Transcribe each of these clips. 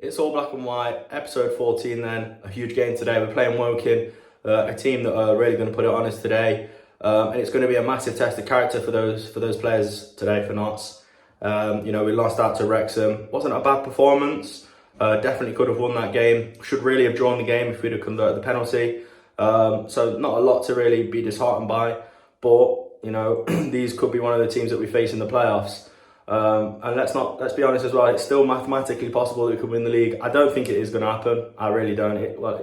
It's all black and white. Episode 14 then, a huge game today. We're playing Woking, a team that are really going to put it on us today. And it's going to be a massive test of character for those players today for NOTTS. We lost out to Wrexham. Wasn't a bad performance. Definitely could have won that game. Should really have drawn the game if we'd have converted the penalty. So not a lot to really be disheartened by. But, these could be one of the teams that we face in the playoffs. And let's be honest as well, it's still mathematically possible that we could win the league. I don't think it is going to happen. I really don't.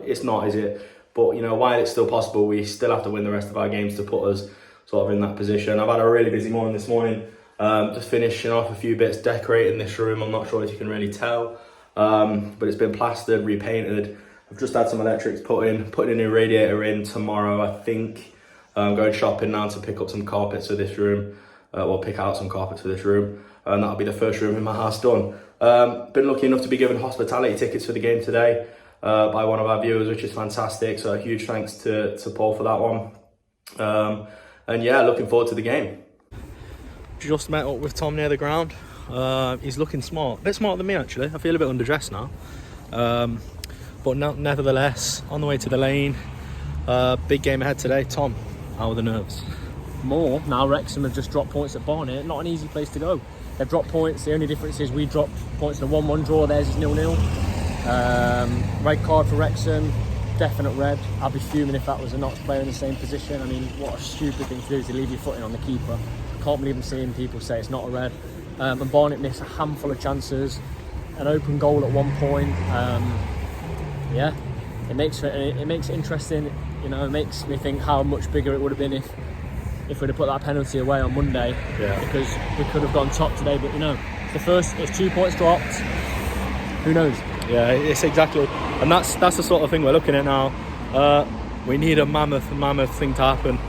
It's not, is it? But, while it's still possible, we still have to win the rest of our games to put us sort of in that position. I've had a really busy morning this morning, just finishing off a few bits, decorating this room. I'm not sure if you can really tell, but it's been plastered, repainted. I've just had some electrics putting a new radiator in tomorrow, I think. I'm going shopping now to pick up some carpets for this room. Pick out some carpets for this room. And that'll be the first room in my house done. Been lucky enough to be given hospitality tickets for the game today by one of our viewers, which is fantastic. So a huge thanks to Paul for that one. Looking forward to the game. Just met up with Tom near the ground. He's looking smart, a bit smarter than me actually. I feel a bit underdressed now. But nevertheless, on the way to the lane. Big game ahead today. Tom, how are the nerves? More. Now Wrexham have just dropped points at Barnet. Not an easy place to go. They've dropped points. The only difference is we dropped points in a 1-1 draw. Theirs is 0-0. Red card for Wrexham. Definite red. I'd be fuming if that was a NOTTS player in the same position. I mean, what a stupid thing to do is to leave your footing on the keeper. I can't believe I'm seeing people say it's not a red. And Barnet missed a handful of chances. An open goal at one point. It makes it interesting. It makes me think how much bigger it would have been if we'd have put that penalty away on Monday, because we could have gone top today. But it's 2 points dropped. Who knows? Yeah, it's exactly, and that's the sort of thing we're looking at now. We need a mammoth thing to happen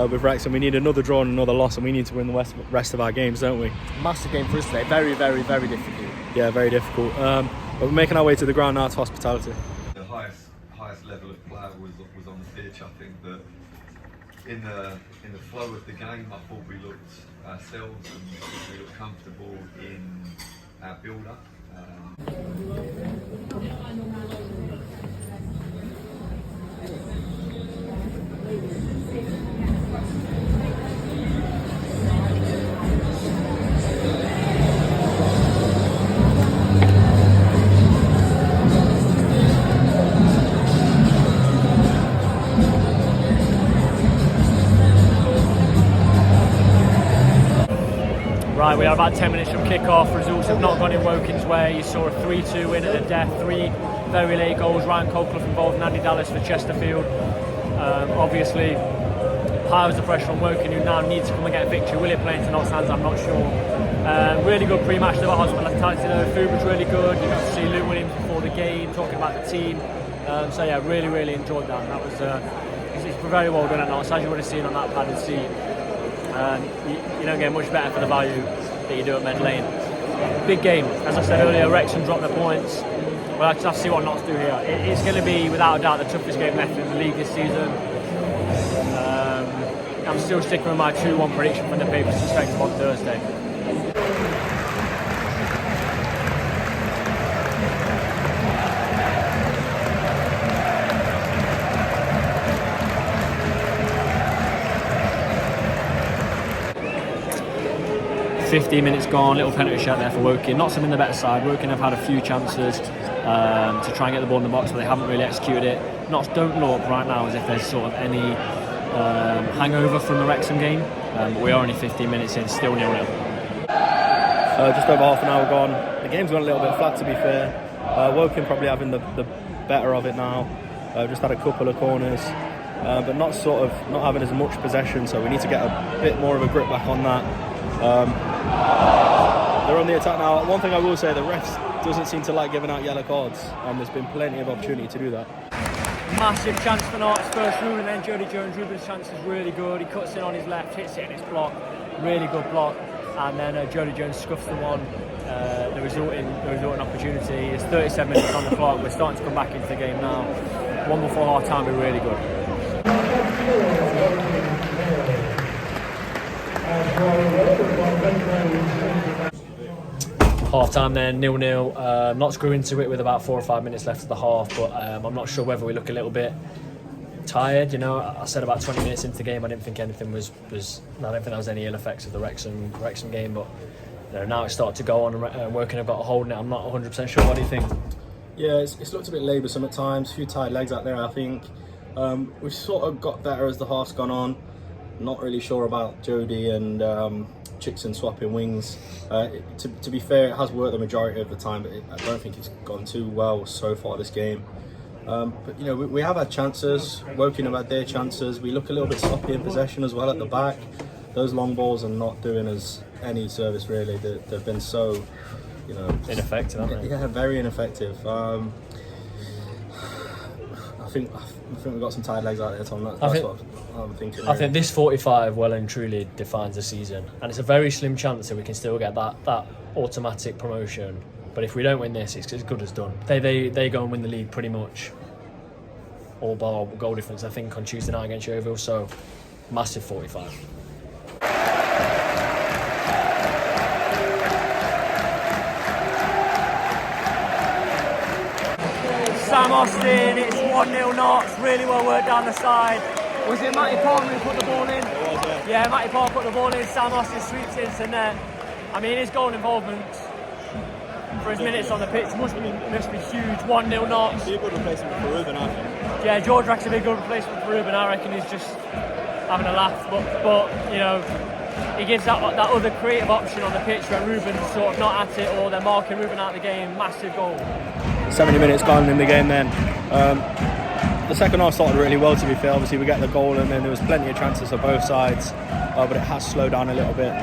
with Wrexham. We need another draw and another loss, and we need to win the rest of our games, don't we? Massive game for us today. Very, very, very difficult. Yeah, very difficult. But we're making our way to the ground now to hospitality. The highest level of play was on the pitch. I think that in the flow of the game, I thought we looked ourselves and we looked comfortable in our build-up. Right, we are about 10 minutes from kick-off. Results have not gone in Woking's way. You saw a 3-2 win at the death. 3 very late goals. Ryan Colclough involved, and Andy Dallas for Chesterfield. Obviously, piles the pressure on Woking, who now need to come and get a victory. Will it play into NOTTS hands? I'm not sure. Really good pre-match. The hospitality, the food was really good. You got to see Luke Williams before the game, talking about the team. Really, really enjoyed that. And that was it's very well done at NOTTS, as you would have seen on that padded seat. You don't get much better for the value that you do at Med Lane. Big game. As I said earlier, Wrexham dropped their points. We'll have to see what NOTTS do here. It's going to be, without a doubt, the toughest game left in the league this season. I'm still sticking with my 2-1 prediction from the papers perspective on Thursday. .15 minutes gone, little penalty shot there for Woking. Not something the better side. Woking have had a few chances to try and get the ball in the box, but they haven't really executed it. NOTTS don't look right now as if there's sort of any hangover from the Wrexham game. But we are only 15 minutes in, still 0-0. Just over half an hour gone. The game's gone a little bit flat, to be fair. Woking probably having the better of it now. Just had a couple of corners, but not having as much possession. So we need to get a bit more of a grip back on that. They're on the attack now. One thing I will say, the refs doesn't seem to like giving out yellow cards, and there's been plenty of opportunity to do that. Massive chance for NOTTS, first Ruben, and then Jody Jones. Ruben's chance is really good. He cuts in on his left, hits it in his block. Really good block. And then Jody Jones scuffs the one, the resulting opportunity. It's 37 minutes on the clock. We're starting to come back into the game now. One before half time, we're really good. Half time then, 0-0. Notts grew into it with about 4 or 5 minutes left of the half, but I'm not sure whether we look a little bit tired. You know, I said about 20 minutes into the game I didn't think anything was I don't think there was any ill effects of the Wrexham game, but you know, now it's started to go on and Woking have got a hold on it. I'm not 100% sure. What do you think? Yeah, it's looked a bit laboursome at times, a few tired legs out there I think. We've sort of got better as the half's gone on. Not really sure about Jody and Chickson swapping wings. To be fair, it has worked the majority of the time, but I don't think it's gone too well so far this game. But you know, we have had chances. Woking have had their chances. We look a little bit sloppy in possession as well at the back. Those long balls are not doing us any service really. They've been so, you know, ineffective, aren't they? Yeah, very ineffective. I think we've got some tired legs out there, Tom. That's what I'm thinking. I think this 45 well and truly defines the season, and it's a very slim chance that we can still get that automatic promotion. But if we don't win this, it's as good as done. They go and win the league pretty much all bar goal difference, I think, on Tuesday night against Yeovil. So massive 45. Sam Austin, it's 1-0 Notts, really well worked down the side. Was it Matty Palmer who put the ball in? It was, yeah, Matty Palmer put the ball in, Sam Austin sweeps it into net. I mean, his goal involvement for his minutes on the pitch must be huge. 1-0 Notts. Be a good replacement for Ruben, I think. Yeah, George Wrexham a good replacement for Ruben. I reckon he's just having a laugh, but you know, he gives that other creative option on the pitch where Ruben's sort of not at it, or they're marking Ruben out of the game. Massive goal. 70 minutes gone in the game then. The second half started really well, to be fair. Obviously we get the goal and then there was plenty of chances on both sides, but it has slowed down a little bit.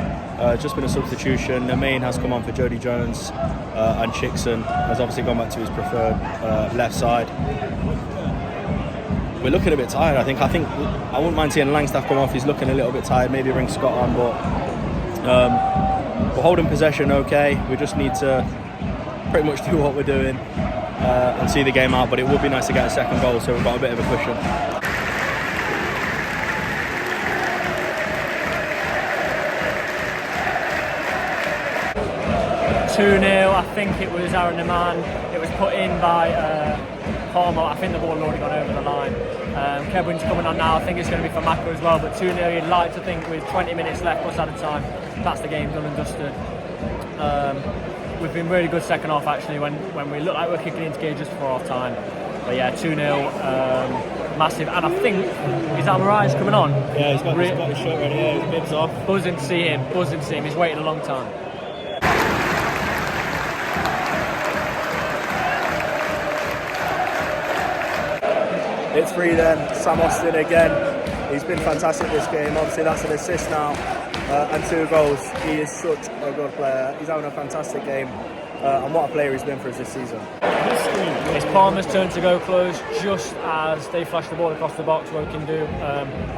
Just been a substitution. The main has come on for Jody Jones, and Chickson has obviously gone back to his preferred left side. We're looking a bit tired, I think. I wouldn't mind seeing Langstaff come off. He's looking a little bit tired. Maybe bring Scott on, but we're holding possession okay. We just need to pretty much do what we're doing and see the game out, but it would be nice to get a second goal, so we've got a bit of a cushion. I think it was Aaron Neman. It was put in by Palmer. I think the ball had already gone over the line. Kevlin's coming on now. I think it's going to be for Mako as well, but 2-0 you'd like to think with 20 minutes left plus added time, that's the game done and dusted. We've been really good second half actually when we look like we're kicking into gear just before half time. But yeah, 2-0, massive. And I think, is that Mariah's coming on? Yeah, he's got his shirt ready, yeah, his bibs off. Buzzing to see him, he's waited a long time. It's 3 then, Sam Austin again. He's been fantastic this game. Obviously that's an assist now and 2 goals. He is such a good player. He's having a fantastic game. And what a player he's been for us this season. It's Palmer's turn to go close just as they flash the ball across the box. Woking do.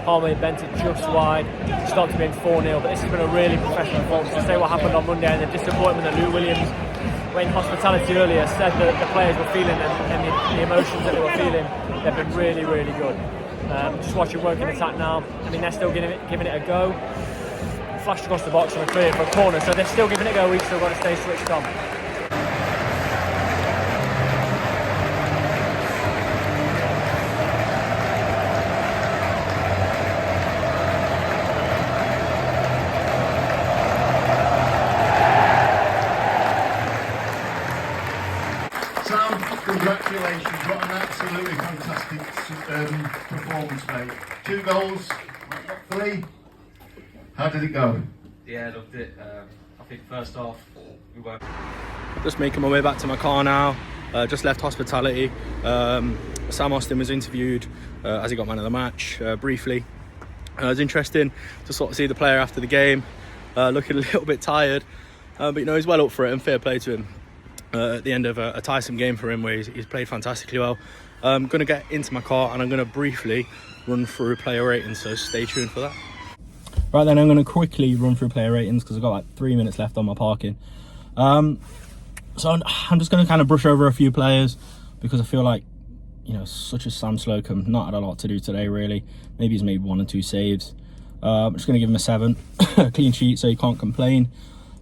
Palmer bent it just wide. Stopped being 4-0, but this has been a really professional performance. To say what happened on Monday and the disappointment that Luke Williams, when hospitality earlier, said that the players were feeling and the emotions that they were feeling, they've been really, really good. Just watching Woking attack now. I mean, they're still giving it a go. Flashed across the box and we're clear for a corner, so they're still giving it a go. We've still got to stay switched on. Congratulations, what an absolutely fantastic performance, mate. 2 goals, 3. How did it go? Yeah, I loved it. I think first half we were. Just making my way back to my car now. Just left hospitality. Sam Austin was interviewed as he got man of the match briefly. It was interesting to sort of see the player after the game, looking a little bit tired, but you know, he's well up for it and fair play to him. At the end of a tiresome game for him where he's played fantastically well. I'm going to get into my car and I'm going to briefly run through player ratings, so stay tuned for that. Right then, I'm going to quickly run through player ratings because I've got like 3 minutes left on my parking. So I'm just going to kind of brush over a few players because I feel like, you know, such as Sam Slocum, not had a lot to do today really. Maybe he's made 1 or 2 saves. I'm just going to give him a 7. Clean sheet, so you can't complain.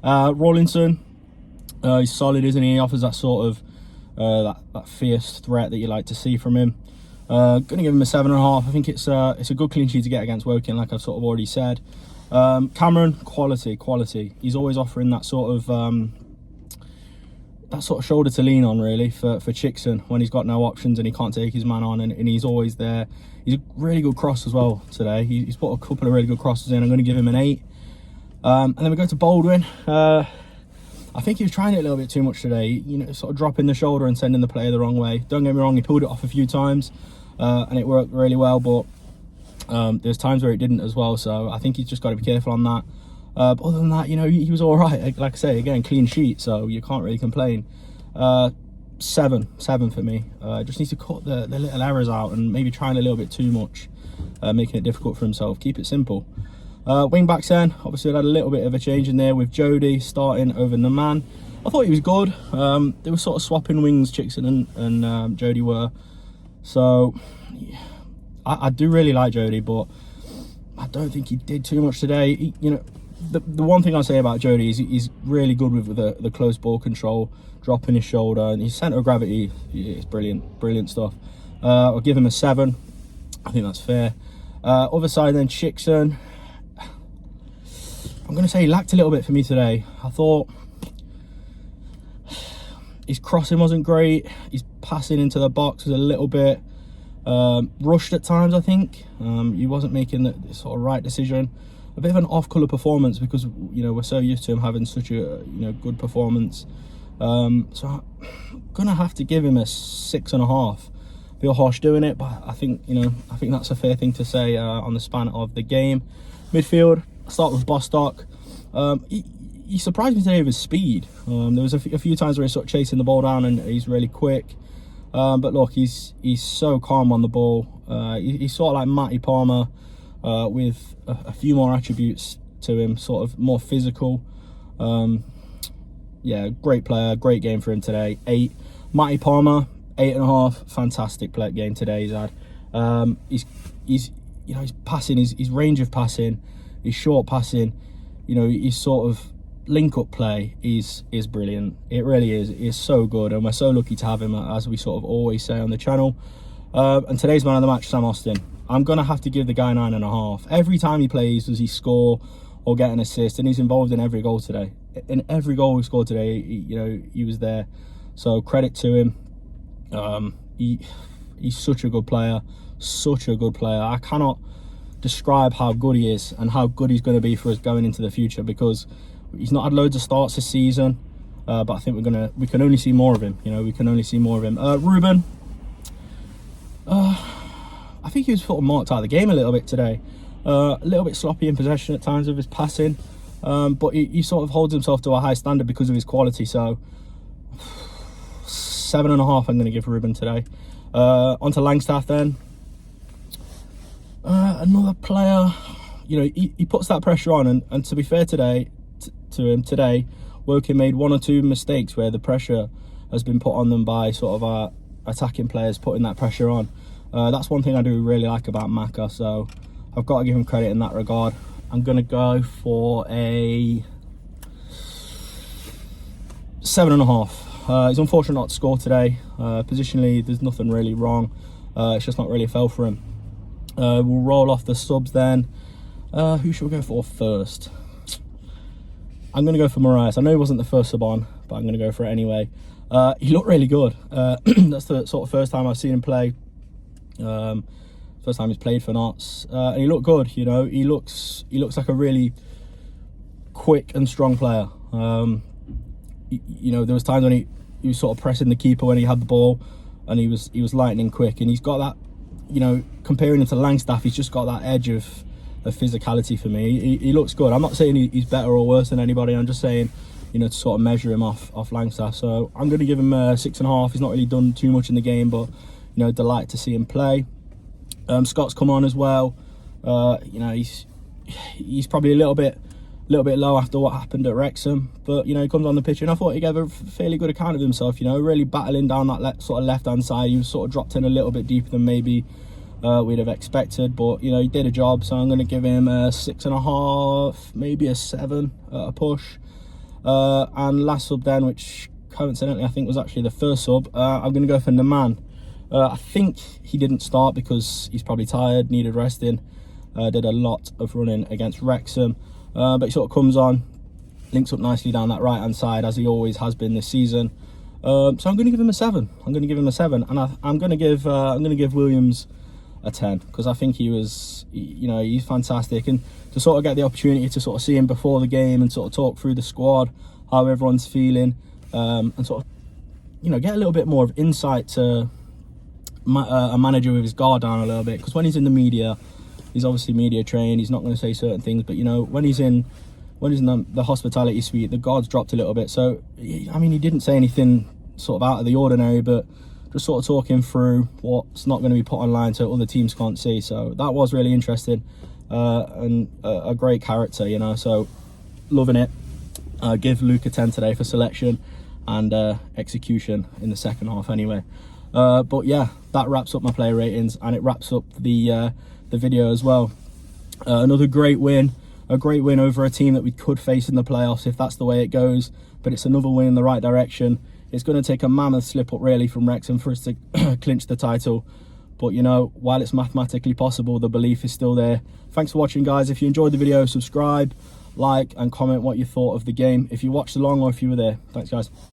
Rawlinson, He's solid, isn't he? He offers that sort of that fierce threat that you like to see from him. Gonna give him a 7.5. I think it's a good clean sheet to get against Woking, like I've sort of already said. Cameron, quality. He's always offering that sort of shoulder to lean on, really, for Chickson when he's got no options and he can't take his man on, and he's always there. He's a really good cross as well today. He's put a couple of really good crosses in. I'm going to give him an 8. And then we go to Baldwin. I think he was trying it a little bit too much today, you know, sort of dropping the shoulder and sending the player the wrong way. Don't get me wrong, he pulled it off a few times and it worked really well, but there's times where it didn't as well, so I think he's just got to be careful on that. But other than that, you know, he was all right. Like I say, again, clean sheet, so you can't really complain. 7 for me. Just needs to cut the little errors out and maybe trying a little bit too much, making it difficult for himself. Keep it simple. Wing backs then, obviously I had a little bit of a change in there with Jody starting over Naman. I thought he was good. They were sort of swapping wings, Chickson and Jody were. So yeah, I do really like Jody, but I don't think he did too much today. You know, the one thing I say about Jody is he's really good with the close ball control, dropping his shoulder, and his centre of gravity is brilliant stuff. I'll give him a 7. I think that's fair. Other side then, Chickson. I'm going to say he lacked a little bit for me today. I thought his crossing wasn't great. His passing into the box was a little bit rushed at times, I think. He wasn't making the sort of right decision. A bit of an off-colour performance because, you know, we're so used to him having such a, you know, good performance. So I'm going to have to give him a 6.5. Feel harsh doing it, but I think, you know, I think that's a fair thing to say on the span of the game. Midfield, start with Bostock. He surprised me today with his speed. There was a few times where he's sort of chasing the ball down and he's really quick. But look, he's so calm on the ball. He's sort of like Matty Palmer with a few more attributes to him, sort of more physical. Yeah, great player, great game for him today. 8. Matty Palmer, 8.5. Fantastic game today he's had. He's you know, his passing, his range of passing, his short passing, you know, his sort of link-up play is brilliant. It really is. It's so good, and we're so lucky to have him, as we sort of always say on the channel. And today's man of the match, Sam Austin. I'm gonna have to give the guy 9.5. Every time he plays, does he score or get an assist, and he's involved in every goal today. In every goal we scored today, you know, he was there. So credit to him. He's such a good player. I cannot describe how good he is and how good he's going to be for us going into the future, because he's not had loads of starts this season, but I think we can only see more of him. You know, we can only see more of him. Ruben, I think he was sort of marked out of the game a little bit today. A little bit sloppy in possession at times of his passing, but he sort of holds himself to a high standard because of his quality. So 7.5 I'm going to give Ruben today. On to Langstaff then. Another player, you know, he puts that pressure on, and to be fair today to him today, Woking made 1 or 2 mistakes where the pressure has been put on them by sort of our attacking players putting that pressure on. That's one thing I do really like about Maka, so I've got to give him credit in that regard. I'm going to go for a 7.5. He's unfortunate not to score today. Positionally, there's nothing really wrong. It's just not really a foul for him. We'll roll off the subs then. Who should we go for first? I'm going to go for Marias. I know he wasn't the first sub on, but I'm going to go for it anyway. He looked really good. That's the sort of first time I've seen him play. First time he's played for NOTTS. And he looked good, you know. He looks like a really quick and strong player. You know, there was times when he was sort of pressing the keeper when he had the ball, and he was lightning quick, and he's got that, you know, comparing him to Langstaff, he's just got that edge of physicality for me. He looks good. I'm not saying he's better or worse than anybody. I'm just saying, you know, to sort of measure him off Langstaff. So I'm going to give him a 6.5. He's not really done too much in the game, but, you know, delight to see him play. Scott's come on as well. You know, he's probably a little bit low after what happened at Wrexham, but, you know, he comes on the pitch and I thought he gave a fairly good account of himself, you know, really battling down that sort of left-hand side. He was sort of dropped in a little bit deeper than maybe we'd have expected, but, you know, he did a job, so I'm going to give him a 6.5, maybe a 7 at a push. And last sub then, which coincidentally I think was actually the first sub, I'm going to go for Naman. I think he didn't start because he's probably tired, needed resting. Did a lot of running against Wrexham, but he sort of comes on, links up nicely down that right hand side as he always has been this season. So I'm going to give him a 7. I'm going to give him a 7, and I'm going to give Williams a 10 because I think he was, you know, he's fantastic, and to sort of get the opportunity to sort of see him before the game and sort of talk through the squad, how everyone's feeling, and sort of, you know, get a little bit more of insight to a manager with his guard down a little bit, because when he's in the media, he's obviously media trained, he's not going to say certain things, but you know, when he's in the hospitality suite, the guard's dropped a little bit. So I mean, he didn't say anything sort of out of the ordinary, but just sort of talking through what's not going to be put online so other teams can't see. So that was really interesting, and a great character, you know, so loving it. Give Luke a 10 today for selection and execution in the second half anyway. But yeah, that wraps up my player ratings, and it wraps up the video as well. Another great win, a great win over a team that we could face in the playoffs if that's the way it goes, but it's another win in the right direction. It's going to take a mammoth slip up really from Wrexham for us to clinch the title, but you know, while it's mathematically possible, the belief is still there. Thanks for watching, guys. If you enjoyed the video, subscribe, like and comment what you thought of the game, if you watched along or if you were there. Thanks, guys.